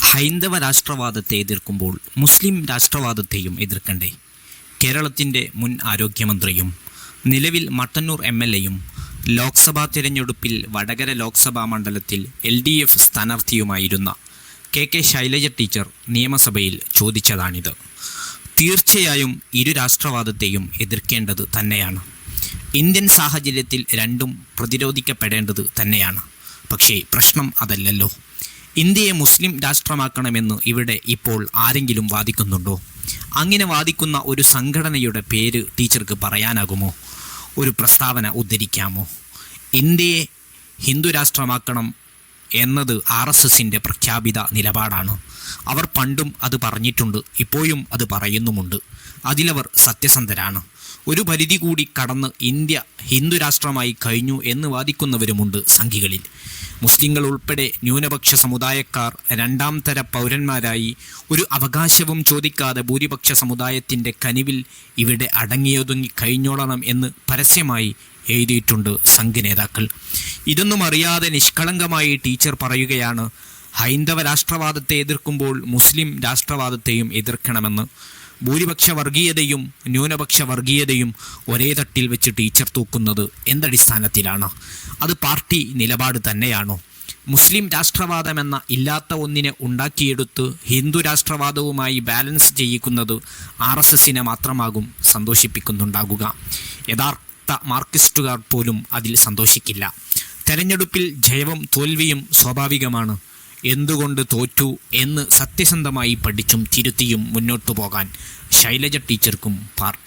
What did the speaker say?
ഹൈന്ദവ രാഷ്ട്രവാദത്തെ എതിർക്കുമ്പോൾ മുസ്ലിം രാഷ്ട്രവാദത്തെയും എതിർക്കണ്ടേ? കേരളത്തിൻ്റെ മുൻ ആരോഗ്യമന്ത്രിയും നിലവിൽ മട്ടന്നൂർ MLAയും ലോക്സഭാ തിരഞ്ഞെടുപ്പിൽ വടകര ലോക്സഭാ മണ്ഡലത്തിൽ LDF സ്ഥാനാർത്ഥിയുമായിരുന്ന KK ശൈലജ ടീച്ചർ നിയമസഭയിൽ ചോദിച്ചതാണിത്. തീർച്ചയായും ഇരു രാഷ്ട്രവാദത്തെയും എതിർക്കേണ്ടത് തന്നെയാണ്. ഇന്ത്യൻ സാഹചര്യത്തിൽ രണ്ടും പ്രതിരോധിക്കപ്പെടേണ്ടത് തന്നെയാണ്. പക്ഷേ പ്രശ്നം അതല്ലല്ലോ. ഇന്ത്യയെ മുസ്ലിം രാഷ്ട്രമാക്കണമെന്ന് ഇവിടെ ഇപ്പോൾ ആരെങ്കിലും വാദിക്കുന്നുണ്ടോ? അങ്ങനെ വാദിക്കുന്ന ഒരു സംഘടനയുടെ പേര് ടീച്ചർക്ക് പറയാനാകുമോ? ഒരു പ്രസ്താവന ഉദ്ധരിക്കാമോ? ഇന്ത്യയെ ഹിന്ദു രാഷ്ട്രമാക്കണം എന്നത് RSSൻ്റെ പ്രഖ്യാപിത നിലപാടാണ്. അവർ പണ്ടും അത് പറഞ്ഞിട്ടുണ്ട്, ഇപ്പോഴും അത് പറയുന്നുമുണ്ട്. അതിലവർ സത്യസന്ധരാണ്. ഒരു പരിധി കൂടി കടന്ന് ഇന്ത്യ ഹിന്ദു രാഷ്ട്രമായി കഴിഞ്ഞു എന്ന് വാദിക്കുന്നവരുമുണ്ട് സംഘികളിൽ. മുസ്ലിങ്ങൾ ഉൾപ്പെടെ ന്യൂനപക്ഷ സമുദായക്കാർ രണ്ടാം തര പൗരന്മാരായി ഒരു അവകാശവും ചോദിക്കാതെ ഭൂരിപക്ഷ സമുദായത്തിൻ്റെ കനിവിൽ ഇവിടെ അടങ്ങിയൊതുങ്ങി കഴിഞ്ഞോളണം എന്ന് പരസ്യമായി എഴുതിയിട്ടുണ്ട് സംഘ് നേതാക്കൾ. ഇതൊന്നും അറിയാതെ നിഷ്കളങ്കമായി ടീച്ചർ പറയുകയാണ് ഹൈന്ദവ രാഷ്ട്രവാദത്തെ എതിർക്കുമ്പോൾ മുസ്ലിം രാഷ്ട്രവാദത്തെയും എതിർക്കണമെന്ന്. ഭൂരിപക്ഷ വർഗീയതയും ന്യൂനപക്ഷ വർഗീയതയും ഒരേ തട്ടിൽ വെച്ച് ടീച്ചർ തൂക്കുന്നത് എന്തടിസ്ഥാനത്തിലാണ്? അത് പാർട്ടി നിലപാട് തന്നെയാണോ? മുസ്ലിം രാഷ്ട്രവാദമെന്ന ഇല്ലാത്ത ഒന്നിനെ ഉണ്ടാക്കിയെടുത്ത് ഹിന്ദു രാഷ്ട്രവാദവുമായി ബാലൻസ് ചെയ്യിക്കുന്നത് RSSനെ മാത്രമാകും സന്തോഷിപ്പിക്കുന്നുണ്ടാകുക. യഥാർത്ഥ മാർക്സിസ്റ്റുകാർ പോലും അതിൽ സന്തോഷിക്കില്ല. തെരഞ്ഞെടുപ്പിൽ ജയവും തോൽവിയും സ്വാഭാവികമാണ്. എന്തുകൊണ്ട് തോറ്റു എന്ന് സത്യസന്ധമായി പഠിച്ചും തിരുത്തിയും മുന്നോട്ടു പോകാൻ ശൈലജ ടീച്ചർക്കും പാർട്ടി